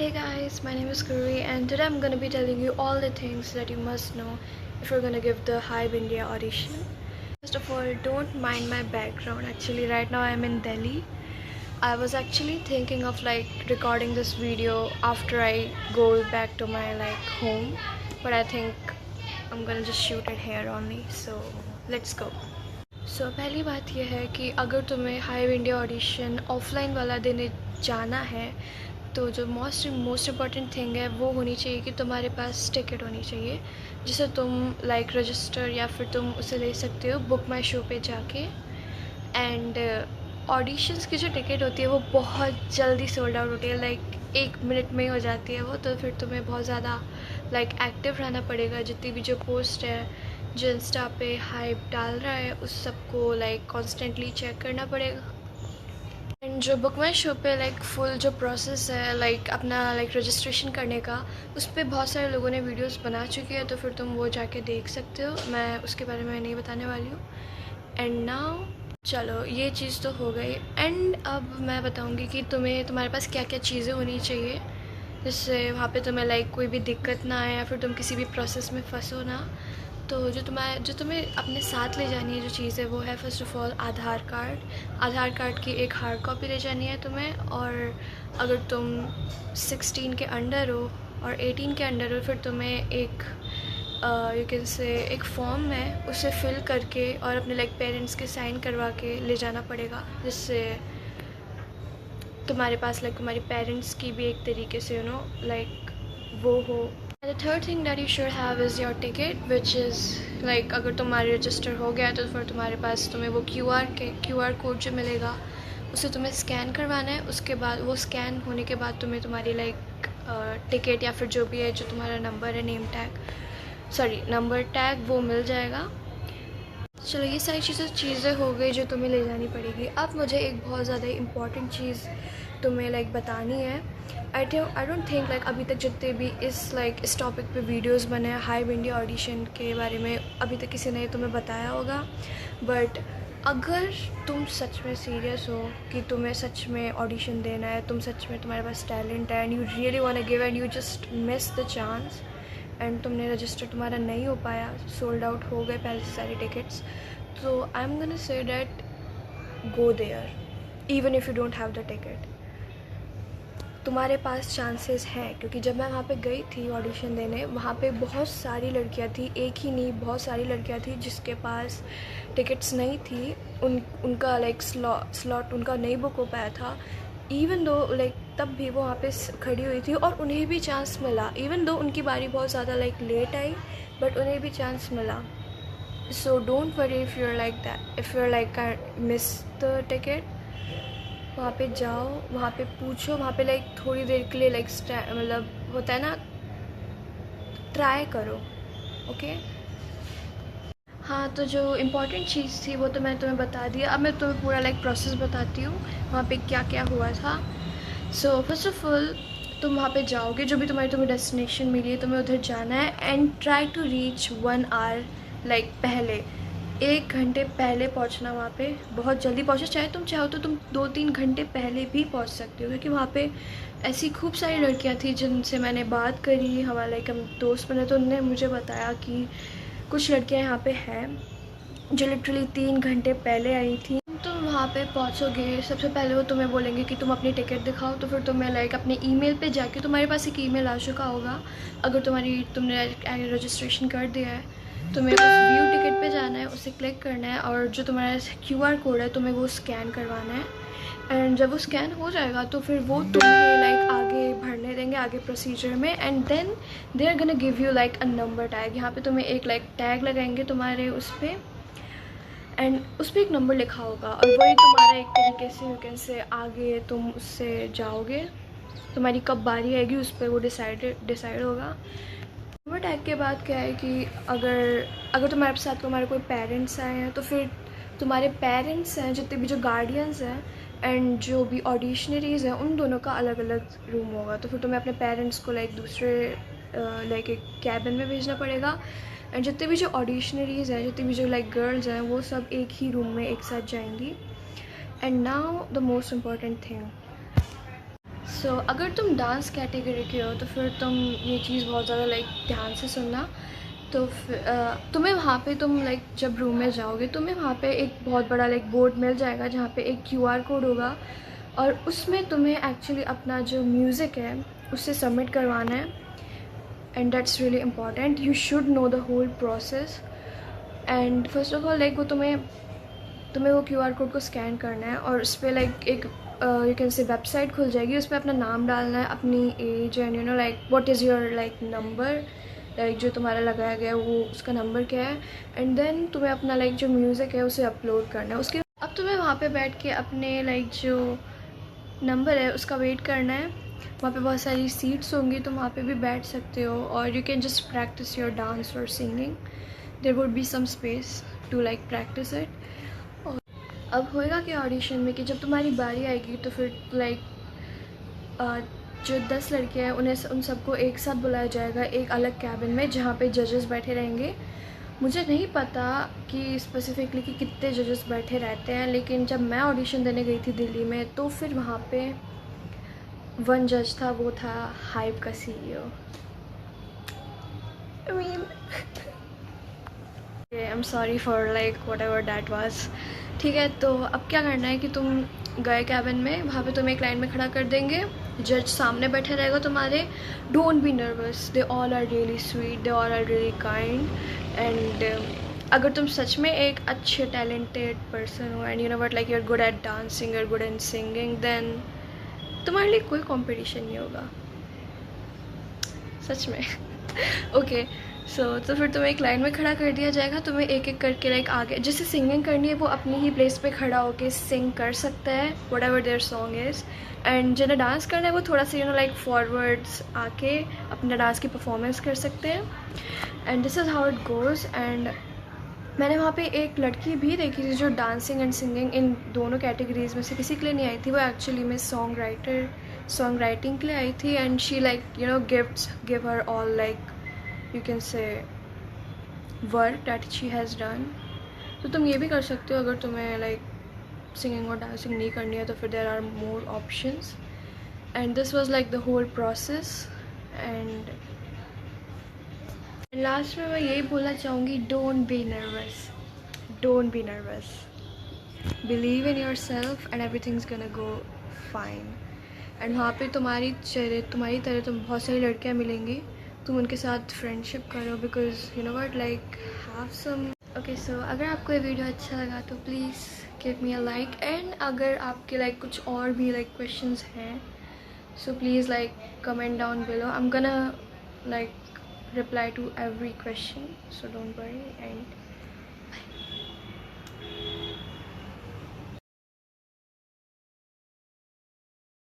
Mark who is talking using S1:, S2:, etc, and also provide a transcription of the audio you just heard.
S1: Hey guys, my name is Kuri and today I'm going to be telling you all the things that you must know if you're going to give the Hive India audition. First of all, don't mind my background. Actually, right now I'm in Delhi. I was actually thinking of recording this video after I go back to my home, but I think I'm going to just shoot it here only. So, let's go. पहली बात यह है कि अगर तुम्हें hive India audition offline वाला देने जाना है तो जो मोस्ट इम्पॉर्टेंट थिंग है वो होनी चाहिए कि तुम्हारे पास टिकट होनी चाहिए जिसे तुम रजिस्टर या फिर तुम उसे ले सकते हो बुक माई शो पे जाके। एंड ऑडिशंस की जो टिकट होती है वो बहुत जल्दी सोल्ड आउट होती है, 1 मिनट में ही हो जाती है वो। तो फिर तुम्हें बहुत ज़्यादा एक्टिव रहना पड़ेगा। जितनी भी जो पोस्ट है जो इंस्टा पे हाइप डाल रहा है उस सबको कॉन्स्टेंटली चेक करना पड़ेगा। एंड जो बुक माई शो पे फुल जो प्रोसेस है अपना रजिस्ट्रेशन करने का, उस पर बहुत सारे लोगों ने वीडियोस बना चुकी है, तो फिर तुम वो जाके देख सकते हो। मैं उसके बारे में नहीं बताने वाली हूँ। एंड नाउ चलो ये चीज़ तो हो गई। एंड अब मैं बताऊँगी कि तुम्हारे पास क्या क्या चीज़ें होनी चाहिए जिससे वहाँ पे तुम्हें कोई भी दिक्कत ना आए या फिर तुम किसी भी प्रोसेस में फंसो ना। तो जो तुम्हें अपने साथ ले जानी है जो चीज़ है वो है first of all Aadhaar card की एक हार्ड कॉपी ले जानी है तुम्हें। और अगर तुम 16 के अंडर हो और 18 के अंडर हो फिर तुम्हें एक यू कैन से एक फॉर्म है उसे फिल करके और अपने पेरेंट्स के साइन करवा के ले जाना पड़ेगा, जिससे तुम्हारे पास तुम्हारे पेरेंट्स की भी एक तरीके से वो हो। The third thing that you should have is your ticket, which is अगर तुम्हारे रजिस्टर हो गया तो फिर तुम्हारे पास तुम्हें वो QR कोड जो मिलेगा उसे तुम्हें स्कैन करवाना है। उसके बाद वो स्कैन होने के बाद तुम्हें तुम्हारी टिकट या फिर जो भी है जो तुम्हारा नंबर है नंबर टैग वो मिल जाएगा। चलो ये सारी चीज़ें हो गई जो तुम्हें ले जानी पड़ेगी। अब मुझे एक बहुत ज़्यादा इम्पॉर्टेंट चीज़ तुम्हें बतानी है। आई डोंट थिंक अभी तक जितने भी इस टॉपिक पे वीडियोस बने हैं हाइव इंडिया ऑडिशन के बारे में अभी तक किसी ने तुम्हें बताया होगा। बट अगर तुम सच में सीरियस हो कि तुम्हें सच में ऑडिशन देना है, तुम सच में तुम्हारे पास टैलेंट है and you really want to give and you just miss the chance and तुमने रजिस्टर तुम्हारा नहीं हो पाया, सोल्ड आउट हो गए पहले से सारी टिकट्स, तो I am gonna say that go there even if you don't have the ticket. तुम्हारे पास चांसेस हैं, क्योंकि जब मैं वहाँ पे गई थी ऑडिशन देने वहाँ पे बहुत सारी लड़कियाँ थी, एक ही नहीं बहुत सारी लड़कियाँ थी जिसके पास टिकट्स नहीं थी। उनका स्लॉट उनका नहीं बुक हो पाया था। इवन दो तब भी वो वहाँ पे खड़ी हुई थी और उन्हें भी चांस मिला। इवन दो उनकी बारी बहुत ज़्यादा लेट आई बट उन्हें भी चांस मिला। So don't worry if you're that, if you're miss the ticket. वहाँ पे जाओ, वहाँ पे पूछो, वहाँ पे थोड़ी देर के लिए होता है ना, ट्राई करो। ओके हाँ, तो जो इम्पोर्टेंट चीज़ थी वो तो मैं तुम्हें बता दिया। अब मैं तुम्हें पूरा प्रोसेस बताती हूँ वहाँ पे क्या क्या हुआ था। सो फर्स्ट ऑफ ऑल तुम वहाँ पे जाओगे, जो भी तुम्हें डेस्टिनेशन मिली है तुम्हें उधर जाना है and try to reach 1 hour पहले, 1 घंटे पहले पहुंचना। वहाँ पे बहुत जल्दी पहुँचना, चाहे चाहो तो तुम 2-3 घंटे पहले भी पहुँच सकते हो, क्योंकि वहाँ पे ऐसी खूब सारी लड़कियाँ थी जिनसे मैंने बात करी, हमारे हम दोस्त बने, तो उन्होंने मुझे बताया कि कुछ लड़कियाँ यहाँ पे हैं जो लिटरली 3 घंटे पहले आई थी। तुम वहाँ पे पहुँचोगे, सबसे पहले वो तुम्हें बोलेंगे कि तुम अपनी टिकट दिखाओ, तो फिर तुम्हें अपने ईमेल पे जाके, तुम्हारे पास एक ईमेल आ चुका होगा अगर तुमने रजिस्ट्रेशन कर दिया है, तुम्हें उस व्यू टिकट पे जाना है, उसे क्लिक करना है और जो तुम्हारा QR कोड है तुम्हें वो स्कैन करवाना है। एंड जब वो स्कैन हो जाएगा तो फिर वो तुम्हें आगे बढ़ने देंगे आगे प्रोसीजर में। And then they are gonna give you a number tag. यहाँ पे तुम्हें एक टैग लगाएंगे तुम्हारे उस पर, एंड उस पर एक नंबर लिखा होगा और वही तुम्हारा एक तरीके से यू कैन से आगे तुम उससे जाओगे। तुम्हारी कब बारी आएगी उस पर वो डिसाइड होगा। नंबर टैग के बाद क्या है कि अगर तुम्हारे साथ तुम्हारे कोई पेरेंट्स आए हैं तो फिर तुम्हारे पेरेंट्स हैं, जितने भी जो गार्डियंस हैं एंड जो भी ऑडिशनरीज़ हैं, उन दोनों का अलग अलग रूम होगा। तो फिर तुम्हें अपने पेरेंट्स को दूसरे एक कैबिन में भेजना पड़ेगा। एंड जितने भी जो ऑडिशनरीज़ हैं, जितनी भी जो गर्ल्स हैं, वो सब एक ही रूम में एक साथ जाएंगी। And now the most important thing, so अगर तुम डांस कैटेगरी के हो तो फिर तुम ये चीज़ बहुत ज़्यादा लाइक ध्यान से सुनना। तो तुम्हें वहाँ पे तुम लाइक जब रूम में जाओगे तुम्हें वहाँ पे एक बहुत बड़ा लाइक बोर्ड मिल जाएगा जहाँ पे एक QR कोड होगा, और उसमें तुम्हें एक्चुअली अपना जो म्यूज़िक है उससे सबमिट करवाना है। And that's really important, you should know the whole process. And first of all like वो तुम्हें वो QR कोड को स्कैन करना है, और उस पर लाइक एक यू कैन से वेबसाइट खुल जाएगी, उस पर अपना नाम डालना है, अपनी age, and you know like what is your like number, like जो तुम्हारा लगाया गया है वो उसका नंबर क्या है। एंड देन तुम्हें अपना लाइक जो म्यूज़िक है उसे अपलोड करना है। उसके अब तुम्हें वहाँ पे बैठ के अपने लाइक जो नंबर है उसका वेट करना है। वहाँ पे बहुत सारी सीट्स होंगी, तुम वहाँ पे भी बैठ सकते हो, और you can just practise your dance और singing. There would be some space to like practise it. अब होएगा कि ऑडिशन में कि जब तुम्हारी बारी आएगी तो फिर लाइक जो 10 लड़के हैं उन सबको एक साथ बुलाया जाएगा एक अलग कैबिन में जहाँ पे जजेस बैठे रहेंगे। मुझे नहीं पता कि स्पेसिफिकली कि कितने जजेस बैठे रहते हैं, लेकिन जब मैं ऑडिशन देने गई थी दिल्ली में तो फिर वहाँ पे 1 जज था, वो था हाइप का CEO। I am sorry for like what ever that was. ठीक है, तो अब क्या करना है कि तुम गए कैबिन में, वहाँ पे तुम्हें एक लाइन में खड़ा कर देंगे, जज सामने बैठे रहेगा तुम्हारे। Don't be nervous, they all are really sweet, they all are really kind. And अगर तुम सच में एक अच्छे टैलेंटेड पर्सन हो and you know what like you are good at dancing और गुड एट सिंगिंग, देन तुम्हारे लिए कोई कंपटीशन नहीं होगा सच में। ओके तो फिर तुम्हें एक लाइन में खड़ा कर दिया जाएगा, तुम्हें एक एक करके लाइक आगे जिसे सिंगिंग करनी है वो अपनी ही प्लेस पे खड़ा होके सिंग कर सकता है what ever there song is. And जिन्हें डांस करना है वो थोड़ा सा यू नो लाइक फॉरवर्ड्स आके अपना डांस की परफॉर्मेंस कर सकते हैं। And this is how it goes. And मैंने वहाँ पे एक लड़की भी देखी थी जो डांसिंग एंड सिंगिंग इन दोनों कैटेगरीज में से किसी के लिए नहीं आई थी, वो एक्चुअली में सॉन्ग राइटिंग के लिए आई थी। And she like you know give her all like you can say work that she has done। तो तुम ये भी कर सकते हो अगर तुम्हें लाइक सिंगिंग और डांसिंग नहीं करनी है तो फिर there are more options. And this was like the whole process. And last में मैं यही बोलना चाहूँगी, don't be nervous, believe in yourself and everything's gonna go fine. And वहाँ पे तुम्हारी तरह तुम बहुत सारी लड़कियाँ मिलेंगी, तुम उनके साथ फ्रेंडशिप करो, because you know what like have some. Okay so अगर आपको ये वीडियो अच्छा लगा तो please give me a like. And अगर आपके लाइक कुछ और भी लाइक क्वेश्चंस हैं so please like comment down below, I am gonna like reply to every question, so don't worry। And